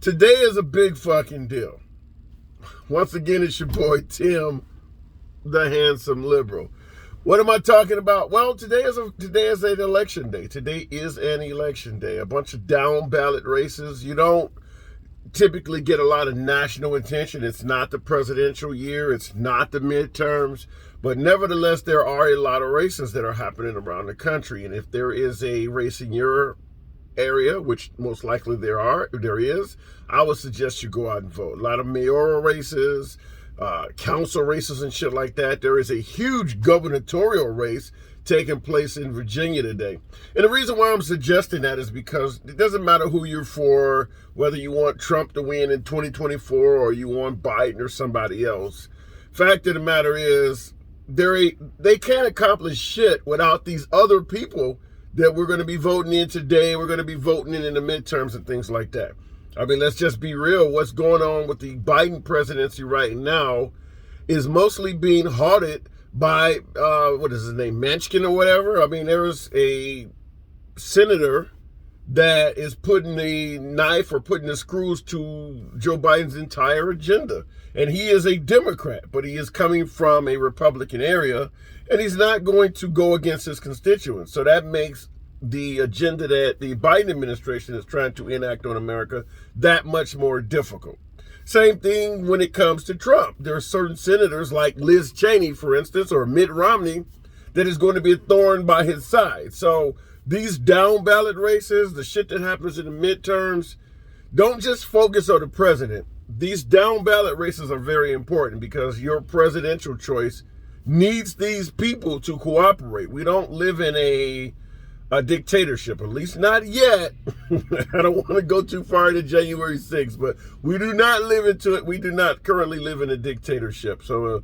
Today is a big fucking deal. Once again, it's your boy Tim, the handsome liberal. What am I talking about? Well, today is an election day. Today is an election day. A bunch of down ballot races. You don't typically get a lot of national attention. It's not the presidential year. It's not the midterms. But nevertheless, there are a lot of races that are happening around the country. And if there is a race in your area, which most likely there is, I would suggest you go out and vote. A lot of mayoral races, council races and shit like that. There is a huge gubernatorial race taking place in Virginia today. And the reason why I'm suggesting that is because it doesn't matter who you're for, whether you want Trump to win in 2024 or you want Biden or somebody else. Fact of the matter is, they can't accomplish shit without these other people that we're going to be voting in today. We're going to be voting in the midterms and things like that. I mean, let's just be real. What's going on with the Biden presidency right now is mostly being halted by, what is his name, Manchin or whatever. I mean, there is a senator that is putting the knife or putting the screws to Joe Biden's entire agenda. And he is a Democrat, but he is coming from a Republican area, and he's not going to go against his constituents. So that makes the agenda that the Biden administration is trying to enact on America that much more difficult. Same thing when it comes to Trump. There are certain senators like Liz Cheney, for instance, or Mitt Romney, that is going to be a thorn by his side. So these down ballot races, the shit that happens in the midterms, don't just focus on the president. These down ballot races are very important because your presidential choice needs these people to cooperate. We don't live in a dictatorship, at least not yet. I don't want to go too far into January 6th, but we do not live into it. We do not currently live in a dictatorship. So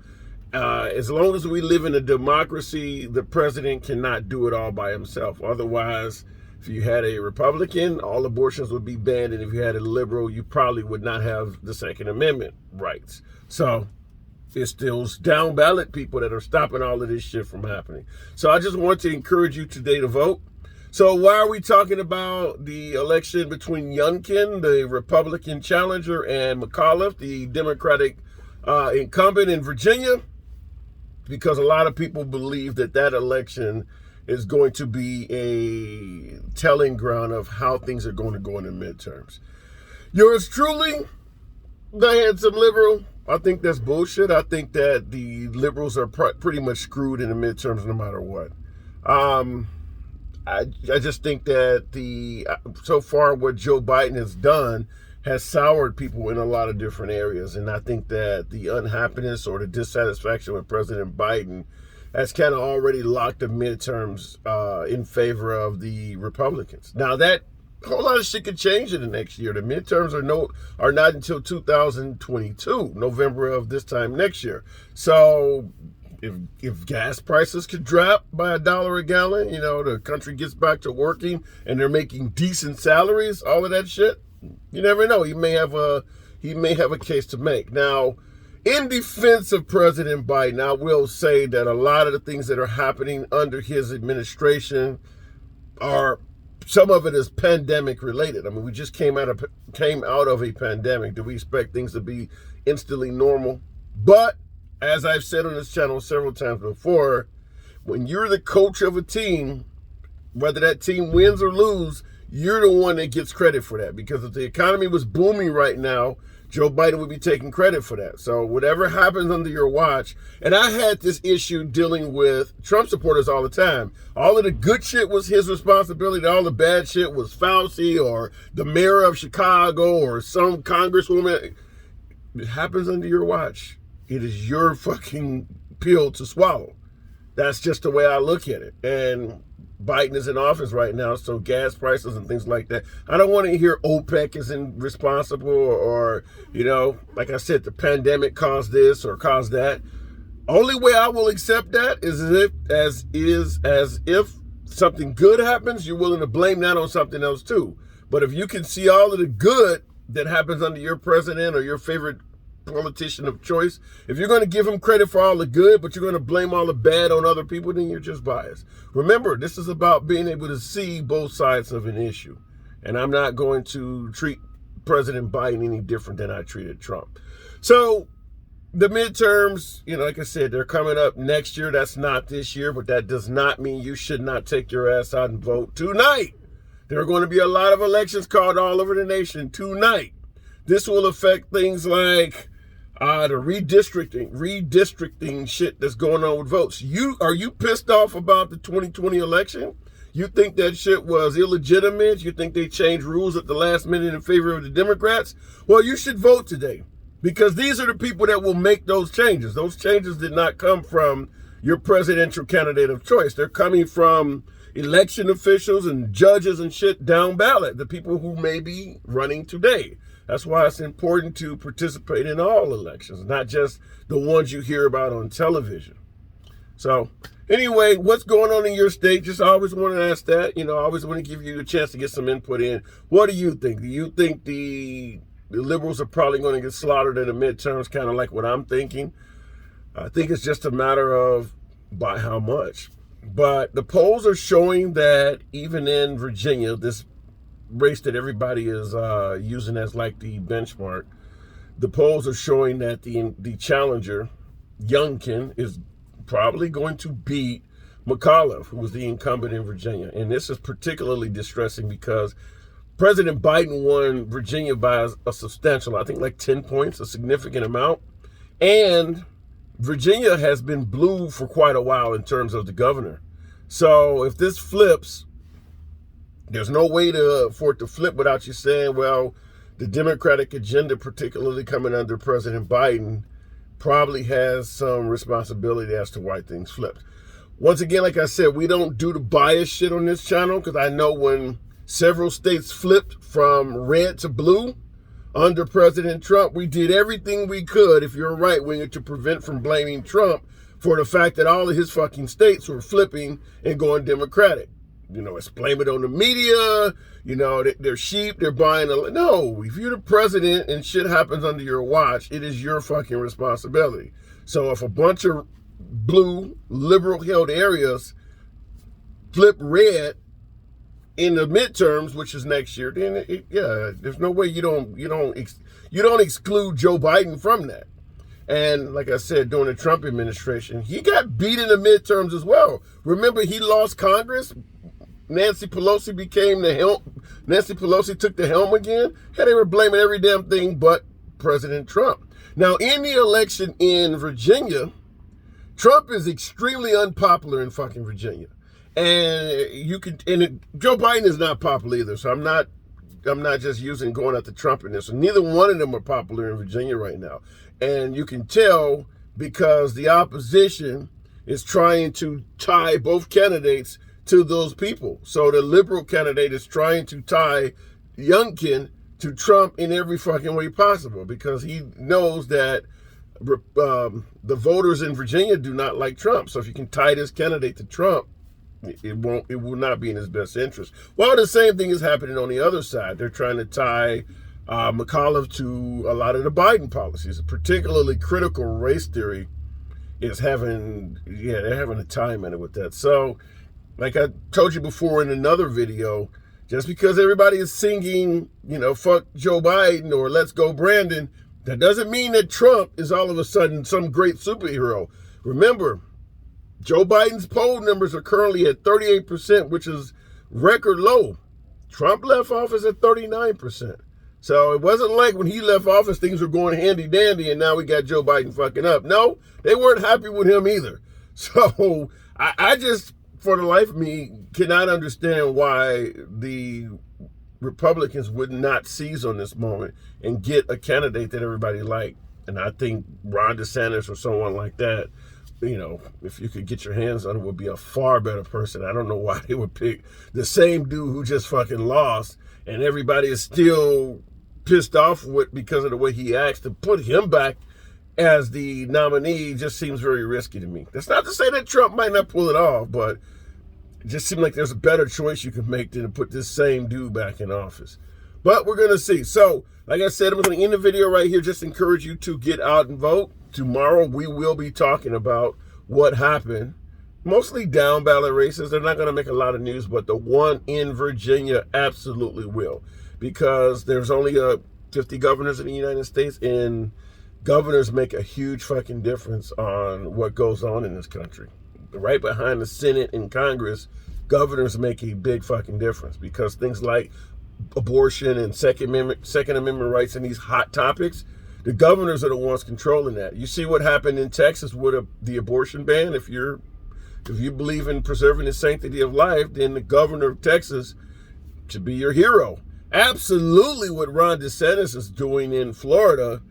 as long as we live in a democracy, the president cannot do it all by himself. Otherwise, if you had a Republican, all abortions would be banned. And if you had a liberal, you probably would not have the Second Amendment rights. So it's those down ballot people that are stopping all of this shit from happening. So I just want to encourage you today to vote. So why are we talking about the election between Youngkin, the Republican challenger, and McAuliffe, the Democratic incumbent in Virginia? Because a lot of people believe that election is going to be a telling ground of how things are going to go in the midterms. Yours truly, the handsome liberal. I think that's bullshit. I think that the liberals are pretty much screwed in the midterms no matter what. I just think that so far what Joe Biden has done has soured people in a lot of different areas. And I think that the unhappiness or the dissatisfaction with President Biden has kind of already locked the midterms in favor of the Republicans. Now, that whole lot of shit could change in the next year. The midterms are not until 2022, November of this time next year. So if gas prices could drop by $1 a gallon, the country gets back to working and they're making decent salaries, all of that shit, you never know. He may have a case to make. Now, in defense of President Biden, I will say that a lot of the things that are happening under his administration some of it is pandemic related. I mean, we just came out of a pandemic. Do we expect things to be instantly normal? But as I've said on this channel several times before, when you're the coach of a team, whether that team wins or lose, you're the one that gets credit for that. Because if the economy was booming right now, Joe Biden would be taking credit for that. So whatever happens under your watch, and I had this issue dealing with Trump supporters all the time. All of the good shit was his responsibility. All the bad shit was Fauci or the mayor of Chicago or some congresswoman. It happens under your watch. It is your fucking pill to swallow. That's just the way I look at it. And Biden is in office right now, so gas prices and things like that. I don't want to hear OPEC isn't responsible or like I said, the pandemic caused this or caused that. Only way I will accept that is as if something good happens, you're willing to blame that on something else too. But if you can see all of the good that happens under your president or your favorite politician of choice, if you're going to give him credit for all the good, but you're going to blame all the bad on other people, then you're just biased. Remember, this is about being able to see both sides of an issue. And I'm not going to treat President Biden any different than I treated Trump. So the midterms, like I said, they're coming up next year. That's not this year, but that does not mean you should not take your ass out and vote tonight. There are going to be a lot of elections called all over the nation tonight. This will affect things like the redistricting shit that's going on with votes. Are you pissed off about the 2020 election? You think that shit was illegitimate? You think they changed rules at the last minute in favor of the Democrats? Well, you should vote today, because these are the people that will make those changes. Those changes did not come from your presidential candidate of choice. They're coming from election officials and judges and shit down ballot, the people who may be running today. That's why it's important to participate in all elections, not just the ones you hear about on television. So anyway, what's going on in your state? Just always want to ask that. I always want to give you a chance to get some input in. What do you think? Do you think the liberals are probably going to get slaughtered in the midterms, kind of like what I'm thinking? I think it's just a matter of by how much. But the polls are showing that even in Virginia, this race that everybody is using as like the benchmark, the polls are showing that the challenger, Youngkin, is probably going to beat McAuliffe, who was the incumbent in Virginia. And this is particularly distressing because President Biden won Virginia by a substantial, I think like 10 points, a significant amount. And Virginia has been blue for quite a while in terms of the governor. So if this flips, there's no way for it to flip without you saying, well, the Democratic agenda, particularly coming under President Biden, probably has some responsibility as to why things flipped. Once again, like I said, we don't do the bias shit on this channel, because I know when several states flipped from red to blue under President Trump, we did everything we could, if you're a right-winger, to prevent from blaming Trump for the fact that all of his fucking states were flipping and going Democratic. It's blame it on the media, they're sheep, they're buying no, if you're the president and shit happens under your watch, it is your fucking responsibility. So if a bunch of blue, liberal-held areas flip red in the midterms, which is next year, then there's no way you don't exclude Joe Biden from that. And like I said, during the Trump administration, he got beat in the midterms as well. Remember, he lost Congress. Nancy Pelosi took the helm again. They were blaming every damn thing but President Trump. Now, in the election in Virginia, Trump is extremely unpopular in fucking Virginia. And Joe Biden is not popular either. So I'm not just going at the Trump in this. So neither one of them are popular in Virginia right now. And you can tell because the opposition is trying to tie both candidates to those people. So the liberal candidate is trying to tie Youngkin to Trump in every fucking way possible, because he knows that the voters in Virginia do not like Trump. So if you can tie this candidate to Trump, it will not be in his best interest. Well, the same thing is happening on the other side. They're trying to tie McAuliffe to a lot of the Biden policies, particularly critical race theory is they're having a time in it with that. So like I told you before in another video, just because everybody is singing, fuck Joe Biden or let's go Brandon, that doesn't mean that Trump is all of a sudden some great superhero. Remember, Joe Biden's poll numbers are currently at 38%, which is record low. Trump left office at 39%. So it wasn't like when he left office, things were going handy dandy and now we got Joe Biden fucking up. No, they weren't happy with him either. So I just, for the life of me, cannot understand why the Republicans would not seize on this moment and get a candidate that everybody liked. And I think Ron DeSantis or someone like that, if you could get your hands on it, would be a far better person. I don't know why they would pick the same dude who just fucking lost and everybody is still pissed off with because of the way he acts. To put him back as the nominee just seems very risky to me. That's not to say that Trump might not pull it off, but it just seems like there's a better choice you can make than to put this same dude back in office. But we're going to see. So, like I said, I'm going to end the video right here. Just encourage you to get out and vote. Tomorrow, we will be talking about what happened. Mostly down ballot races. They're not going to make a lot of news, but the one in Virginia absolutely will. Because there's only 50 governors in the United States, and governors make a huge fucking difference on what goes on in this country. Right behind the Senate and Congress, governors make a big fucking difference, because things like abortion and Second Amendment rights and these hot topics, the governors are the ones controlling that. You see what happened in Texas with the abortion ban. If you believe in preserving the sanctity of life, then the governor of Texas should be your hero. Absolutely, what Ron DeSantis is doing in Florida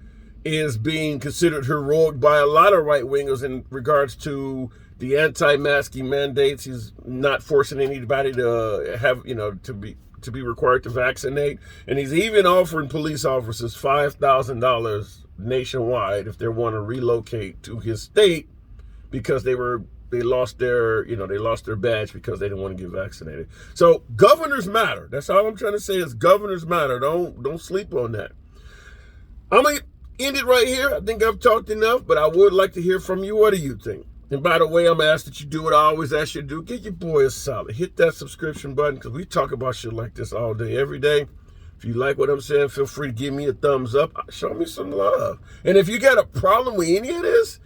is being considered heroic by a lot of right-wingers in regards to the anti-masking mandates. He's not forcing anybody to have, to be required to vaccinate. And he's even offering police officers $5,000 nationwide if they want to relocate to his state because they lost their badge because they didn't want to get vaccinated. So governors matter. That's all I'm trying to say is governors matter. Don't sleep on that. I'm going to end it right here. I think I've talked enough, but I would like to hear from you. What do you think? And by the way, I'm going to ask that you do what I always ask you to do. Get your boy a solid. Hit that subscription button, because we talk about shit like this all day, every day. If you like what I'm saying, feel free to give me a thumbs up. Show me some love. And if you got a problem with any of this,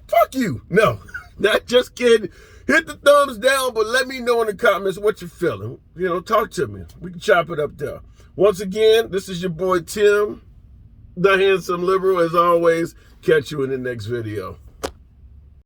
fuck you. No, not just kidding. Hit the thumbs down, but let me know in the comments what you're feeling. Talk to me. We can chop it up there. Once again, this is your boy Tim, the handsome liberal. As always, catch you in the next video.